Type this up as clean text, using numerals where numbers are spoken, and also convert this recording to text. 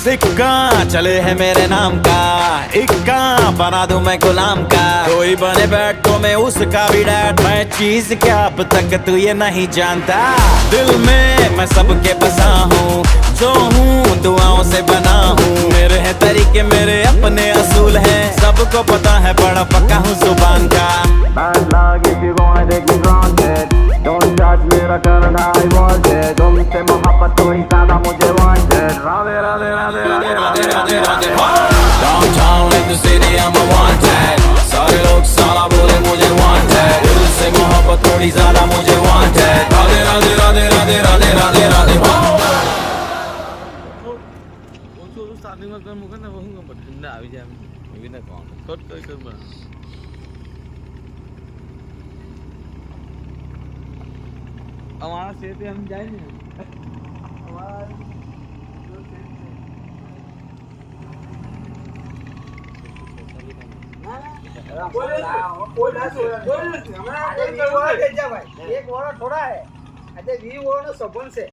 सिक्का चले है मेरे नाम का, इक्का बना दूं मैं गुलाम का। कोई बने बैठ तो मैं उसका भी डैड, मैं चीज क्या अब तक तू ये नहीं जानता। दिल में मैं सबके बसा हूँ, जो हूँ दुआओं से बना हूँ। मेरे हैं तरीके मेरे अपने असूल हैं, सबको पता है बड़ा पक्का हूँ जुबान का। Bad luck if you gonna take it granted. Don't judge मेरा करना I want it. तुमसे मोहब्बत तो ही ज्यादा मुझे wanted. Radhe Radhe Radhe Radhe Radhe Radhe Radhe. Downtown in the city I'm a wanted, सारे लोग साला बोले मुझे wanted। दिल से मोहब्बत थोड़ी ज्यादा मुझे wanted। राधे राधे राधे राधे राधे राधे राधे। starting માં કર મુકે ને બહુ ગમ ઠંડા આવી જાય એવી ના કોણ કટ કર બના અમારા સેતે हम જાય ને અમારા જો સેતે कोई ना हमारा कोई जा भाई एक वाला थोड़ा है अच्छा 20 वाला सबन से